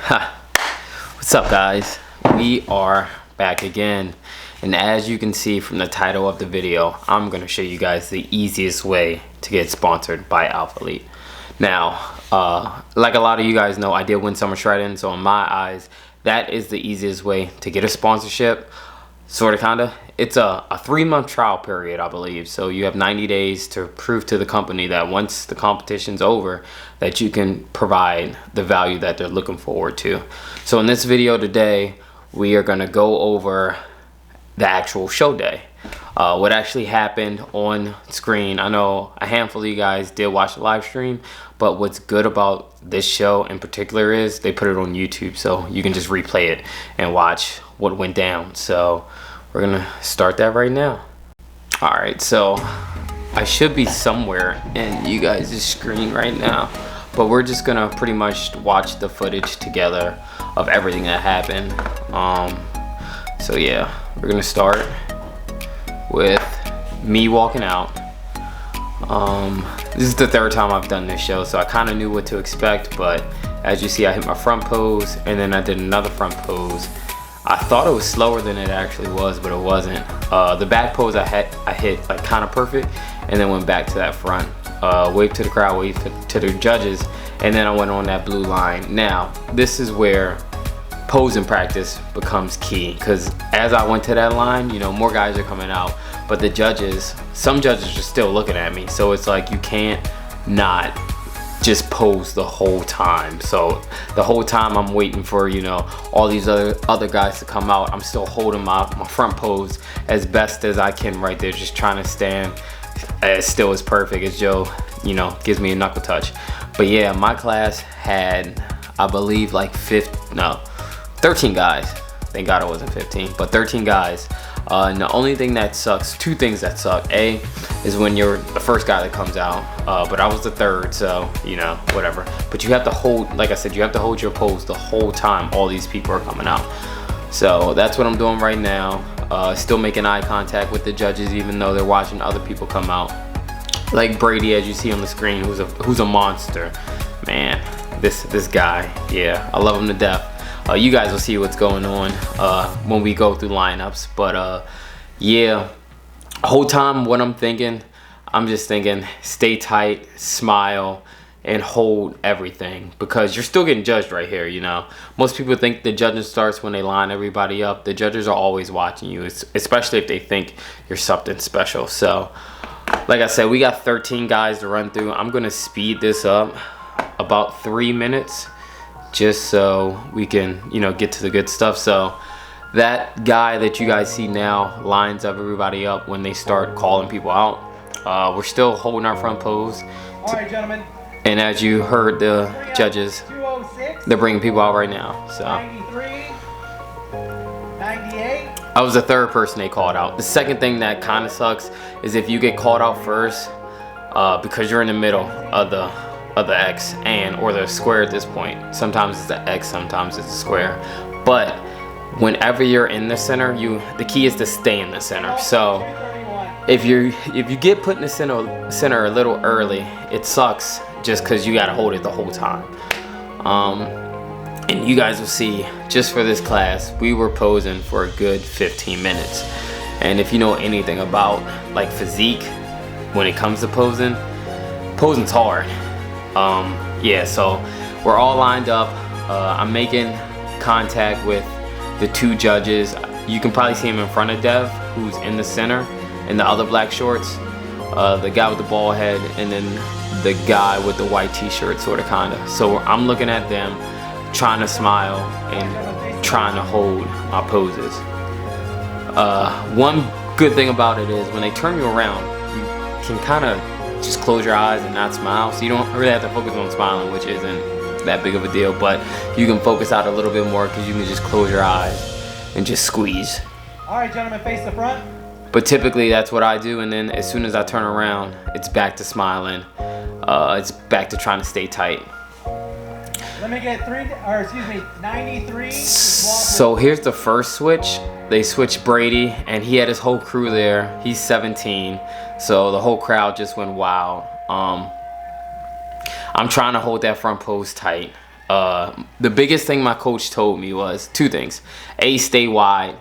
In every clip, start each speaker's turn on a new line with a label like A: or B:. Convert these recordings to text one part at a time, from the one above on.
A: Ha. What's up, guys? We are back again, and as you can see from the title of the video, I'm going to show you guys the easiest way to get sponsored by Alphalate. Now, like a lot of you guys know, I did win summer shredding, so in my eyes, that is the easiest way to get a sponsorship. Sort of, kinda. It's a 3-month trial period, I believe. So you have 90 days to prove to the company that once the competition's over, that you can provide the value that they're looking forward to. So in this video today, we are gonna go over the actual show day. What actually happened on screen. I know a handful of you guys did watch the live stream, but what's good about this show in particular is they put it on YouTube, so you can just replay it and watch what went down. So we're gonna start that right now. All right, so I should be somewhere in you guys' screen right now, but we're just gonna pretty much watch the footage together of everything that happened. So yeah, we're gonna start with me walking out. This is the 3rd time I've done this show, so I kind of knew what to expect, but as you see, I hit my front pose and then I did another front pose. I thought it was slower than it actually was, but it wasn't. The back pose I hit like kind of perfect, and then went back to that front. Wave to the crowd, wave to the judges, and then I went on that blue line. Now, this is where posing practice becomes key, because as I went to that line, you know, more guys are coming out, but the judges, some judges are still looking at me, so it's like you can't not just pose the whole time. So the whole time I'm waiting for, you know, all these other guys to come out, I'm still holding my front pose as best as I can right there, just trying to stand as still as perfect as Joe, you know, gives me a knuckle touch. But yeah, my class had, I believe, like 13 guys. Thank God it wasn't 15, but 13 guys. And the only thing that sucks, 2 things that suck. A is when you're the first guy that comes out, but I was the 3rd, so you know, whatever. But you have to hold, like I said, you have to hold your pose the whole time all these people are coming out. So that's what I'm doing right now. Still making eye contact with the judges, even though they're watching other people come out. Like Brady, as you see on the screen, who's a monster. Man, this guy, yeah, I love him to death. You guys will see what's going on when we go through lineups, but yeah, whole time what I'm just thinking stay tight, smile, and hold everything, because you're still getting judged right here. You know, most people think the judging starts when they line everybody up. The judges are always watching you, especially if they think you're something special. So like I said, we got 13 guys to run through. I'm gonna speed this up about 3 minutes, just so we can, you know, get to the good stuff. So that guy that you guys see now lines up everybody up when they start calling people out. We're still holding our front pose.
B: All right, gentlemen.
A: And as you heard the judges, they're bringing people out right now. So
B: 93, 98.
A: I was the 3rd person they called out. The second thing that kind of sucks is if you get called out first, because you're in the middle of the X or the square at this point. Sometimes it's the X, sometimes it's the square. But whenever you're in the center, the key is to stay in the center. So if you get put in the center a little early, it sucks just because you gotta hold it the whole time. And you guys will see, just for this class, we were posing for a good 15 minutes. And if you know anything about like physique, when it comes to posing's hard. Yeah, so we're all lined up. I'm making contact with the 2 judges. You can probably see him in front of Dev, who's in the center, in the other black shorts. The guy with the bald head, and then the guy with the white t-shirt, sort of, kinda. So I'm looking at them, trying to smile and trying to hold my poses. One good thing about it is when they turn you around, you can kind of just close your eyes and not smile, so you don't really have to focus on smiling, which isn't that big of a deal, but you can focus out a little bit more because you can just close your eyes and just squeeze.
B: All right, gentlemen, face the front.
A: But typically that's what I do, and then as soon as I turn around, it's back to smiling. It's back to trying to stay tight.
B: Let me get 93.
A: So here's the first switch. They switched Brady, and he had his whole crew there. He's 17, so the whole crowd just went wild. I'm trying to hold that front pose tight. The biggest thing my coach told me was two things: A, stay wide;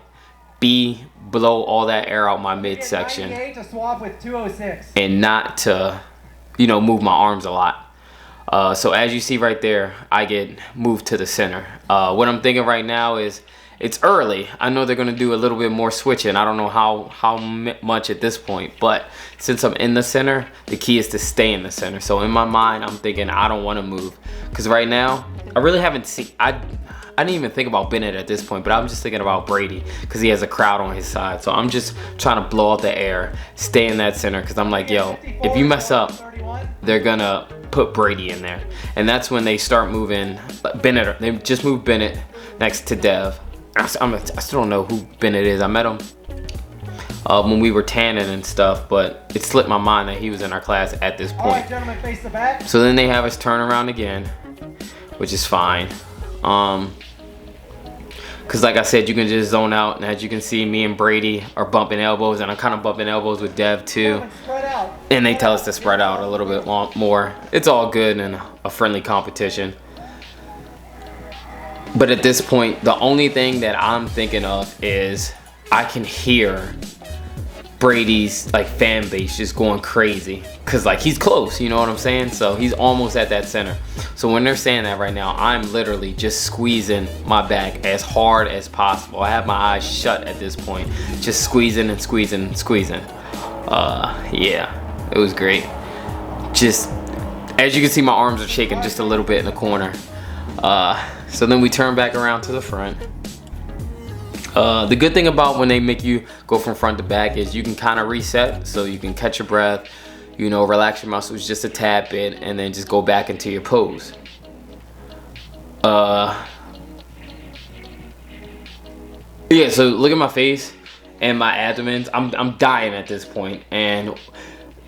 A: B, blow all that air out my midsection,
B: to swap with 206.
A: and not to, you know, move my arms a lot. So as you see right there, I get moved to the center. What I'm thinking right now is, it's early. I know they're gonna do a little bit more switching. I don't know how much at this point, but since I'm in the center, the key is to stay in the center. So in my mind, I'm thinking I don't want to move, because right now I really haven't seen. I didn't even think about Bennett at this point, but I'm just thinking about Brady because he has a crowd on his side. So I'm just trying to blow out the air, stay in that center, because I'm like, yo, if you mess up, they're gonna put Brady in there. And that's when they start moving Bennett. They just moved Bennett next to Dev. I still don't know who Bennett is. I met him when we were tanning and stuff, but it slipped my mind that he was in our class at this point.
B: All right, gentlemen, face the back.
A: So then they have us turn around again, which is fine. Cause like I said, you can just zone out, and as you can see, me and Brady are bumping elbows, and I'm kind of bumping elbows with Dev too. And they tell us to spread out a little bit more. It's all good and a friendly competition. But at this point, the only thing that I'm thinking of is I can hear Brady's like fan base just going crazy, cause like he's close, you know what I'm saying? So he's almost at that center. So when they're saying that right now, I'm literally just squeezing my back as hard as possible. I have my eyes shut at this point, just squeezing and squeezing and squeezing. Yeah, it was great. Just as you can see, my arms are shaking just a little bit in the corner. So then we turn back around to the front. The good thing about when they make you go from front to back is you can kind of reset, so you can catch your breath, you know, relax your muscles just a tad bit, and then just go back into your pose. Yeah, so look at my face and my abdomen. I'm dying at this point, and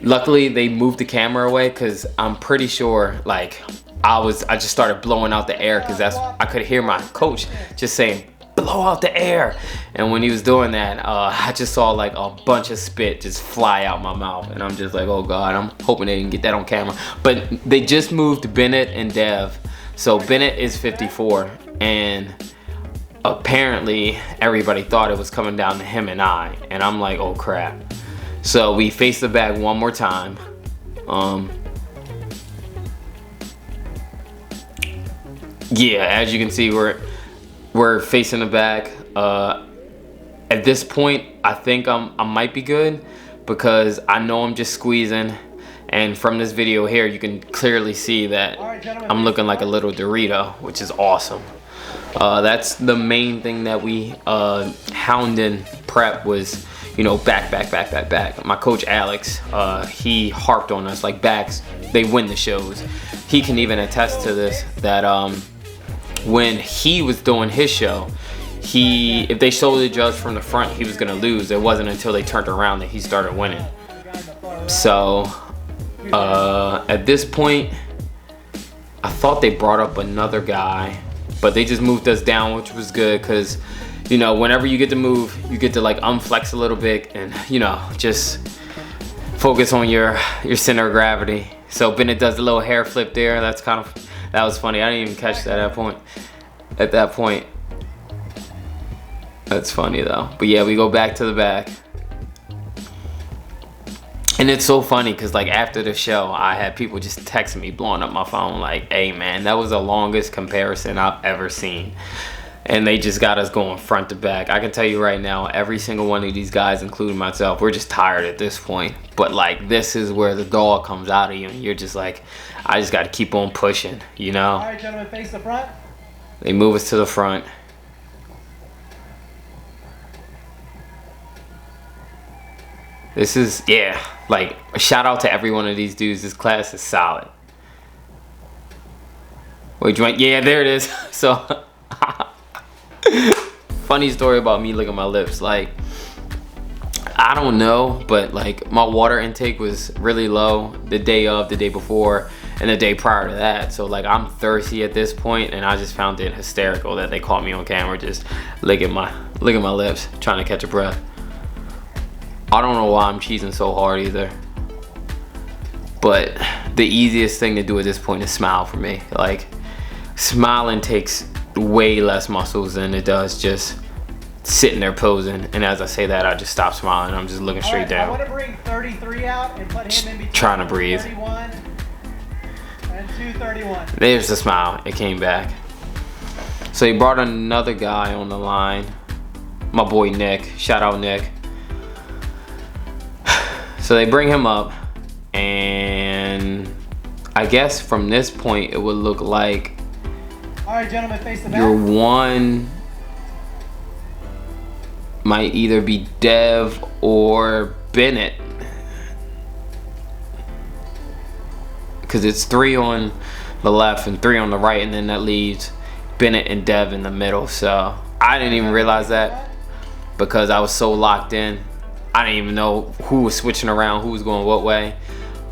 A: luckily they moved the camera away, because I'm pretty sure like I just started blowing out the air, because I could hear my coach just saying, blow out the air. And when he was doing that, I just saw like a bunch of spit just fly out my mouth, and I'm just like, oh god, I'm hoping they didn't get that on camera. But they just moved Bennett and Dev, so Bennett is 54, and apparently everybody thought it was coming down to him and and I'm like, oh crap. So we face the bag one more time. Yeah, as you can see, we're facing the back. At this point, I think I might be good, because I know I'm just squeezing, and from this video here, you can clearly see that I'm looking like a little Dorito, which is awesome. That's the main thing that we hounded prep was, you know, back. My coach Alex, he harped on us like backs, they win the shows. He can even attest to this, that when he was doing his show, if they solely judged from the front, he was gonna lose. It wasn't until they turned around that he started winning. So at this point, I thought they brought up another guy, but they just moved us down, which was good, because you know, whenever you get to move, you get to like unflex a little bit, and you know, just focus on your center of gravity. So Bennett does a little hair flip there. That was funny. I didn't even catch that at that point. That's funny though. But yeah, we go back to the back. And it's so funny, because like after the show, I had people just texting me, blowing up my phone like, hey man, that was the longest comparison I've ever seen. And they just got us going front to back. I can tell you right now, every single one of these guys, including myself, we're just tired at this point. But like, this is where the dog comes out of you, and you're just like, I just got to keep on pushing, you know?
B: All right, gentlemen, face the front.
A: They move us to the front. This is, yeah, like, a shout out to every one of these dudes. This class is solid. Wait, yeah, there it is. So, funny story about me licking my lips. Like, I don't know, but like my water intake was really low the day before, and the day prior to that. So like, I'm thirsty at this point, and I just found it hysterical that they caught me on camera just licking my lips, trying to catch a breath. I don't know why I'm cheesing so hard either, but the easiest thing to do at this point is smile for me. Like, smiling takes way less muscles than it does just sitting there posing. And as I say that, I just stop smiling. I'm just looking straight down.
B: I want to bring 33 out and put him in between.
A: Trying to breathe.
B: 31 and 231.
A: There's the smile. It came back. So he brought another guy on the line. My boy Nick. Shout out Nick. So they bring him up, and I guess from this point it would look like
B: all right, gentlemen, face the back.
A: your one might either be Dev or Bennett, because it's 3 on the left and 3 on the right, and then that leaves Bennett and Dev in the middle. So I didn't even realize that because I was so locked in. I didn't even know who was switching around, who was going what way.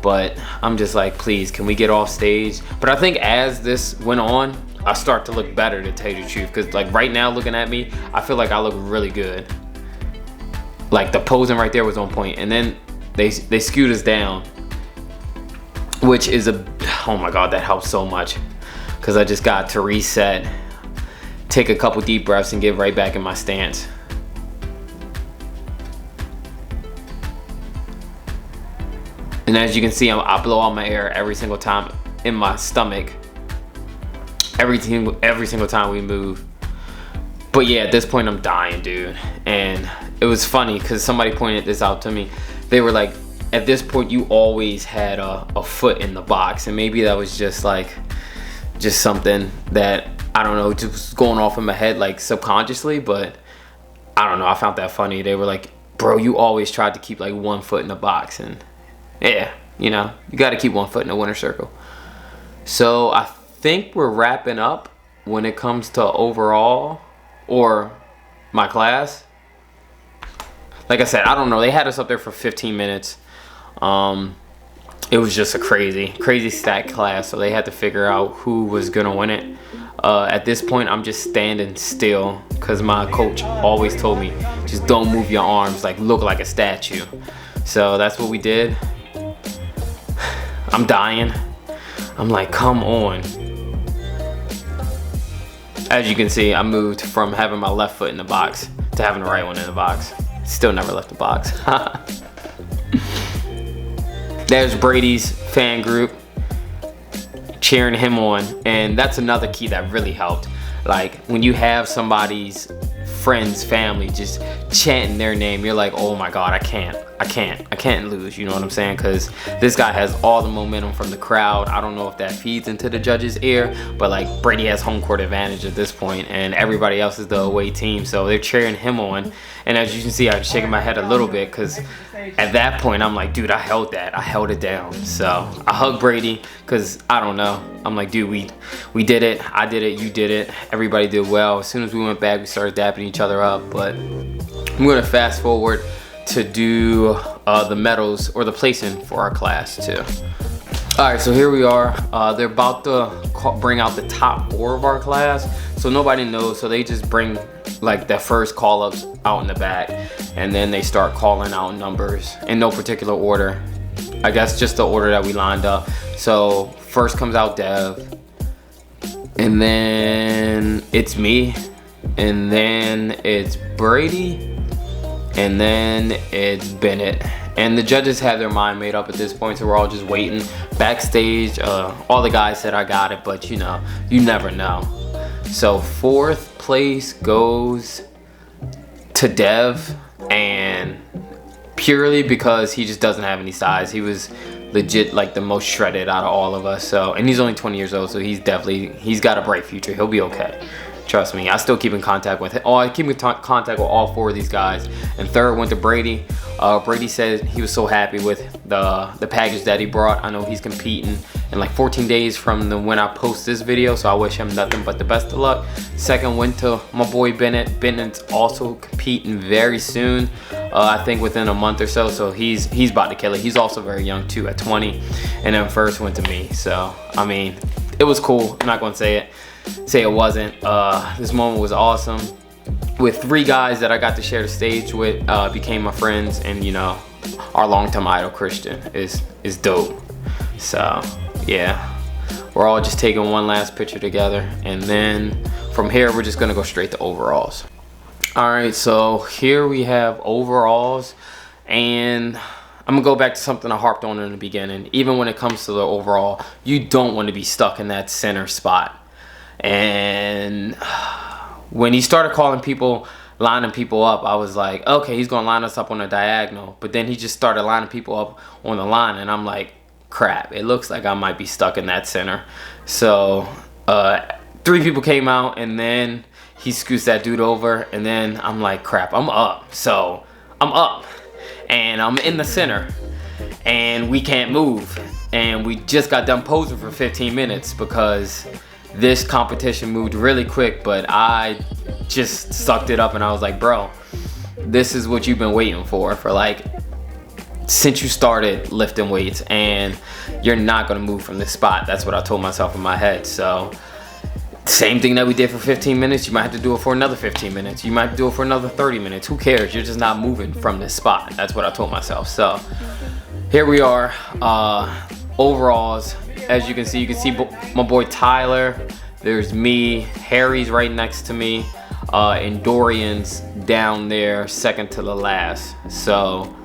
A: But I'm just like, please, can we get off stage? But I think as this went on, I start to look better, to tell you the truth. Because like right now, looking at me, I feel like I look really good. Like the posing right there was on point. And then they skewed us down, which is oh my God, that helps so much. Because I just got to reset, take a couple deep breaths, and get right back in my stance. And as you can see, I blow out my air every single time in my stomach. Every single time we move. But yeah, at this point I'm dying, dude. And it was funny because somebody pointed this out to me. They were like, at this point you always had a foot in the box. And maybe that was just something that, I don't know, just going off in my head like subconsciously. But I don't know, I found that funny. They were like, bro, you always tried to keep like 1 foot in the box. And yeah, you know, you got to keep 1 foot in the winner's circle. So I think we're wrapping up when it comes to overall or my class. Like I said, I don't know. They had us up there for 15 minutes. It was just a crazy stack class. So they had to figure out who was going to win it. At this point, I'm just standing still because my coach always told me, just don't move your arms, like look like a statue. So that's what we did. I'm dying. I'm like, come on. As you can see, I moved from having my left foot in the box to having the right one in the box. Still never left the box. There's Brady's fan group cheering him on. And that's another key that really helped. Like when you have somebody's friends, family just chanting their name, you're like, oh my God, I can't lose, you know what I'm saying? Because this guy has all the momentum from the crowd. I don't know if that feeds into the judge's ear, but like Brady has home court advantage at this point, and everybody else is the away team, so they're cheering him on. And as you can see, I'm shaking my head a little bit because at that point I'm like, dude, I held it down. So I hugged Brady because I don't know, I'm like, dude, we did it. I did it, you did it, everybody did well. As soon as we went back, we started dapping each other up. But I'm gonna fast forward to do the medals or the placing for our class too. All right, so here we are. They're about to bring out the top 4 of our class, so nobody knows. So they just bring like the first call-ups out in the back, and then they start calling out numbers in no particular order. I guess just the order that we lined up. So first comes out Dev, and then it's me, and then it's Brady, and then it's Bennett. And the judges have their mind made up at this point, so we're all just waiting. Backstage, all the guys said I got it, but you know, you never know. So 4th place goes to Dev, and purely because he just doesn't have any size. He was legit like the most shredded out of all of us. So, and he's only 20 years old, so he's got a bright future. He'll be okay. Trust me, I still keep in contact with him. I keep in contact with all 4 of these guys. And 3rd went to Brady. Brady said he was so happy with the package that he brought. I know he's competing in like 14 days from when I post this video, so I wish him nothing but the best of luck. 2nd went to my boy Bennett. Bennett's also competing very soon. I think within a month or so. So he's about to kill it. He's also very young too, at 20. And then 1st went to me. So I mean, it was cool. I'm not gonna say it wasn't. This moment was awesome. With 3 guys that I got to share the stage with, became my friends, and you know, our longtime idol Christian is dope. So yeah, we're all just taking one last picture together, and then from here we're just gonna go straight to overalls. All right, so here we have overalls, and I'm gonna go back to something I harped on in the beginning. Even when it comes to the overall, you don't want to be stuck in that center spot. And when he started calling people, lining people up, I was like, okay, he's gonna line us up on a diagonal. But then he just started lining people up on the line, and I'm like, crap, it looks like I might be stuck in that center. So 3 people came out, and then he scoots that dude over, and then I'm like, crap, I'm up. So I'm up, and I'm in the center, and we can't move. And we just got done posing for 15 minutes because this competition moved really quick, but I just sucked it up, and I was like, bro, this is what you've been waiting for like since you started lifting weights, and you're not gonna move from this spot. That's what I told myself in my head. So same thing that we did for 15 minutes, you might have to do it for another 15 minutes. You might do it for another 30 minutes. Who cares? You're just not moving from this spot. That's what I told myself. So here we are, overalls. As you can see my boy Tyler. There's me, Harry's right next to me, and Dorian's down there, second to the last. So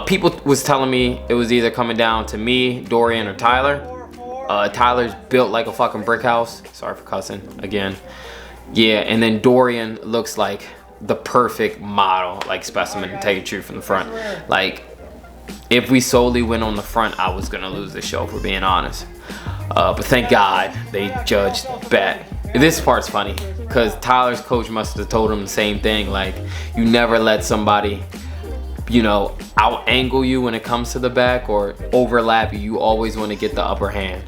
A: people was telling me it was either coming down to me, Dorian, or Tyler. Tyler's built like a fucking brick house. Sorry for cussing again. Yeah, and then Dorian looks like the perfect model, like specimen, to take a shoot from the front. Like, if we solely went on the front, I was gonna lose the show, for being honest. But thank God they judged back. This part's funny because Tyler's coach must have told him the same thing. Like, you never let somebody, you know, out angle you when it comes to the back or overlap you. You always want to get the upper hand.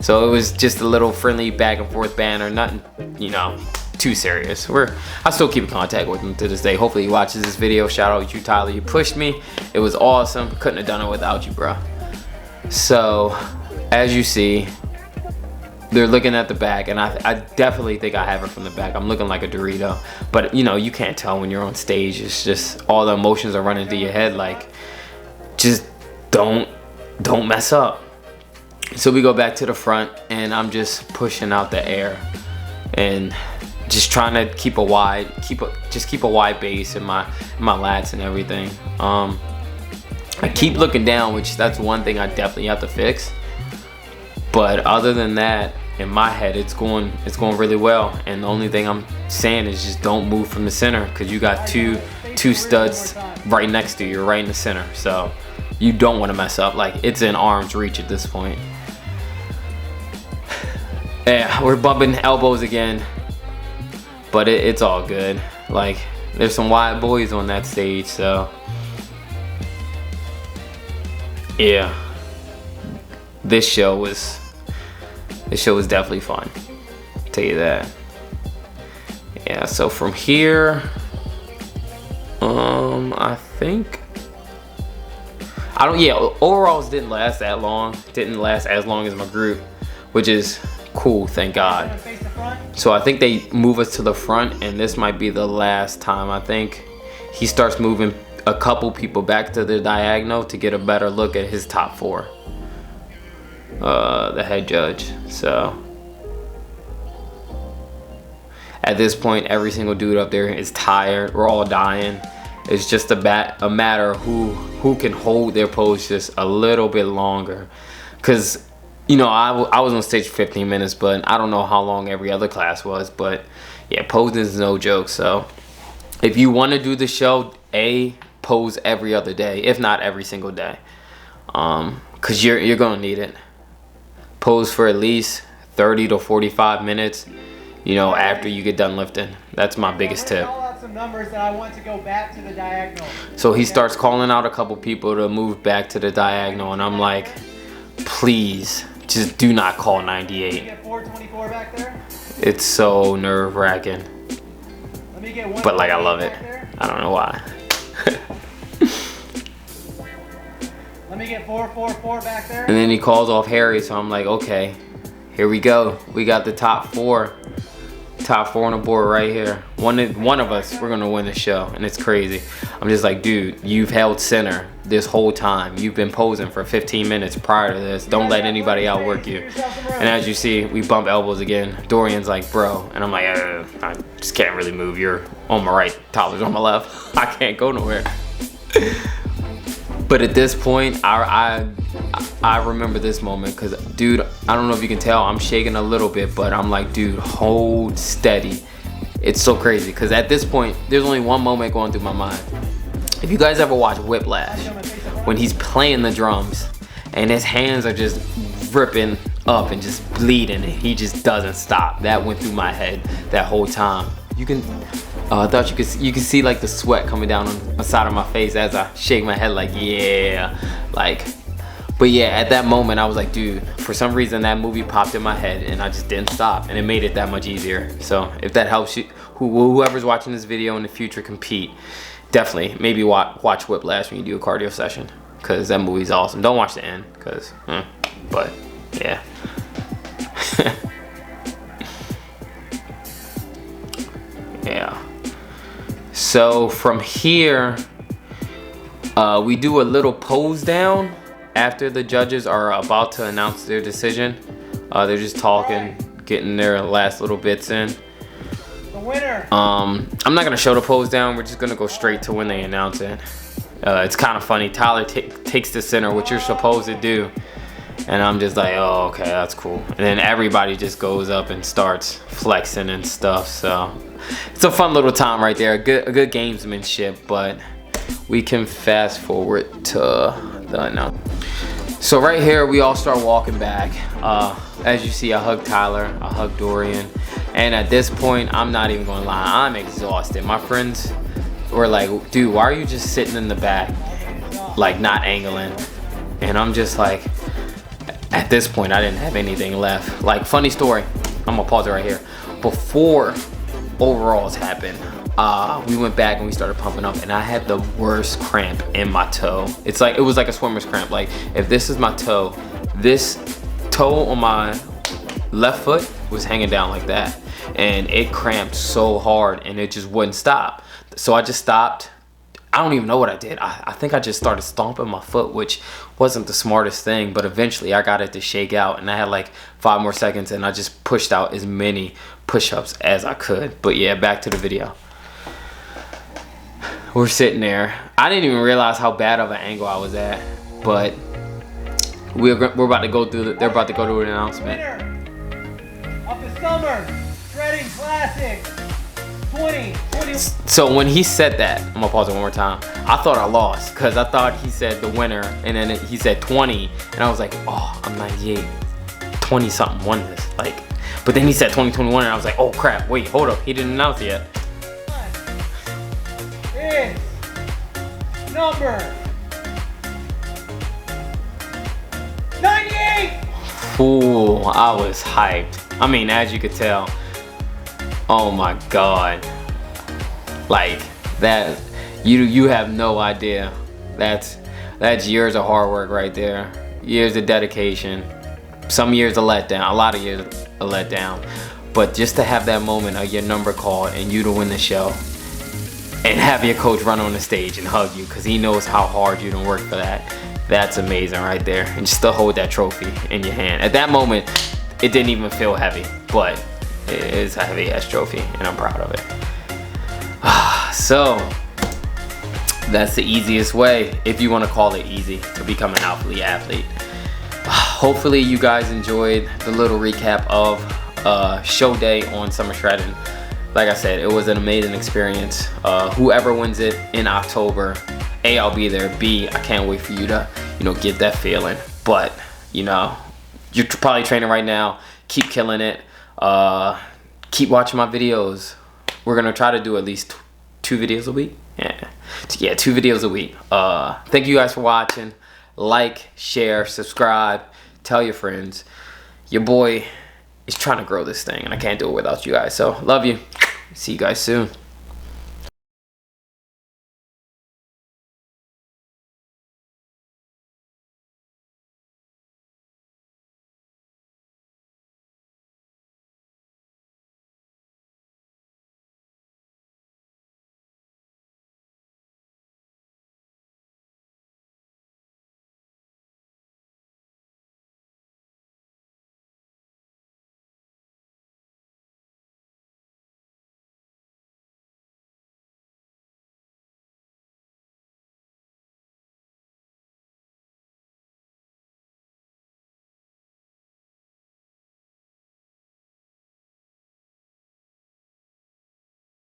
A: So it was just a little friendly back and forth banter, nothing, you know, too serious. I still keep in contact with him to this day. Hopefully he watches this video. Shout out to you, Tyler. You pushed me. It was awesome. Couldn't have done it without you, bro. So as you see, they're looking at the back, and I definitely think I have it from the back. I'm looking like a Dorito, but you know, you can't tell when you're on stage. It's just all the emotions are running through your head. Like, just don't mess up. So we go back to the front, and I'm just pushing out the air and just trying to keep a wide base in my lats and everything. I keep looking down, which that's one thing I definitely have to fix. But other than that, in my head, it's going really well. And the only thing I'm saying is just don't move from the center, because you got two studs right next to you. You're right in the center, so you don't want to mess up. Like, it's in arm's reach at this point. Yeah, we're bumping elbows again, but it's all good. Like, there's some wide boys on that stage, so yeah, this show was definitely fun, I'll tell you that. Yeah, so from here, overalls didn't last that long. Didn't last as long as my group, which is cool, thank God. So I think they move us to the front, and this might be the last time. I think he starts moving a couple people back to the diagonal to get a better look at his top 4. The head judge. So at this point, every single dude up there is tired. We're all dying. It's just a matter of who can hold their pose just a little bit longer. Because, you know, I was on stage for 15 minutes, but I don't know how long every other class was. But yeah, posing is no joke. So if you want to do the show, pose every other day, if not every single day, because you're gonna need it. Pose for at least 30 to 45 minutes, you know, after you get done lifting. That's my biggest tip.
B: Some numbers that I want to go back to the diagonal.
A: So he starts calling out a couple people to move back to the diagonal, and I'm like, please, just do not call 98.
B: Let me get 424 back there.
A: It's so nerve-wracking.
B: Let me get
A: but like, I love it. I don't know why.
B: Let me get 444 back there.
A: And then he calls off Harry, so I'm like, okay, here we go. We got the top 4 top 4 on the board right here. One of us, we're gonna win the show, and it's crazy. I'm just like, dude, you've held center this whole time. You've been posing for 15 minutes prior to this. Don't let anybody outwork you. And as you see, we bump elbows again. Dorian's like, bro, and I'm like, I just can't really move. You're on my right, Tyler's on my left. I can't go nowhere. But at this point, I remember this moment because, dude, I don't know if you can tell, I'm shaking a little bit, but I'm like, dude, hold steady. It's so crazy because at this point, there's only one moment going through my mind. If you guys ever watch Whiplash, when he's playing the drums and his hands are just ripping up and just bleeding and he just doesn't stop. That went through my head that whole time. You can, I thought you could see like the sweat coming down on the side of my face as I shake my head like, yeah, like. But yeah, at that moment, I was like, dude, for some reason that movie popped in my head and I just didn't stop, and it made it that much easier. So if that helps you, whoever's watching this video in the future compete, definitely maybe watch Whiplash when you do a cardio session, because that movie's awesome. Don't watch the end, because, but yeah. Yeah. So from here, we do a little pose down after the judges are about to announce their decision. They're just talking, getting their last little bits in.
B: The winner.
A: I'm not gonna show the pose down. We're just gonna go straight to when they announce it. It's kind of funny. Tyler takes the center, which you're supposed to do, and I'm just like, oh, okay, that's cool. And then everybody just goes up and starts flexing and stuff. So it's a fun little time right there. A good gamesmanship. But we can fast forward to the announcement. So right here, we all start walking back. As you see, I hug Tyler, I hug Dorian. And at this point, I'm not even gonna lie, I'm exhausted. My friends were like, dude, why are you just sitting in the back, like not angling? And I'm just like, at this point, I didn't have anything left. Like, funny story, I'm gonna pause it right here. Before overalls happened, we went back and we started pumping up, and I had the worst cramp in my toe. It was like a swimmer's cramp. Like, if this is my toe, this toe on my left foot was hanging down like that, and it cramped so hard and it just wouldn't stop. So I just stopped. I don't even know what I did. I think I just started stomping my foot, which wasn't the smartest thing, but eventually I got it to shake out, and I had like 5 more seconds, and I just pushed out as many push-ups as I could. But yeah, back to the video. We're sitting there. I didn't even realize how bad of an angle I was at, but we're about to go through. They're about to go through an announcement.
B: Winner of the Summer Shredding Classic 2020.
A: So when he said that, I'm gonna pause it one more time. I thought I lost because I thought he said the winner, and then he said 20, and I was like, oh, I'm 98, 20 something won this. Like, but then he said 2021, and I was like, oh crap, wait, hold up, he didn't announce it yet.
B: Is number 98.
A: Ooh, I was hyped. I mean, as you could tell, oh my god, like that, you have no idea. That's years of hard work right there, years of dedication, some years of letdown, a lot of years of letdown, but just to have that moment of your number called and you to win the show, and have your coach run on the stage and hug you because he knows how hard you done work for that. That's amazing right there. And just to hold that trophy in your hand. At that moment, it didn't even feel heavy, but it is a heavy ass trophy, and I'm proud of it. So that's the easiest way, if you want to call it easy, to become an Alphalate athlete. Hopefully you guys enjoyed the little recap of show day on Summer Shredding. Like I said, it was an amazing experience. Whoever wins it in October, A, I'll be there. B, I can't wait for you to, get that feeling. But, you're probably training right now. Keep killing it. Keep watching my videos. We're gonna try to do at least 2 videos a week. Yeah, 2 videos a week. Thank you guys for watching. Like, share, subscribe, tell your friends. Your boy is trying to grow this thing, and I can't do it without you guys. So, love you. See you guys soon.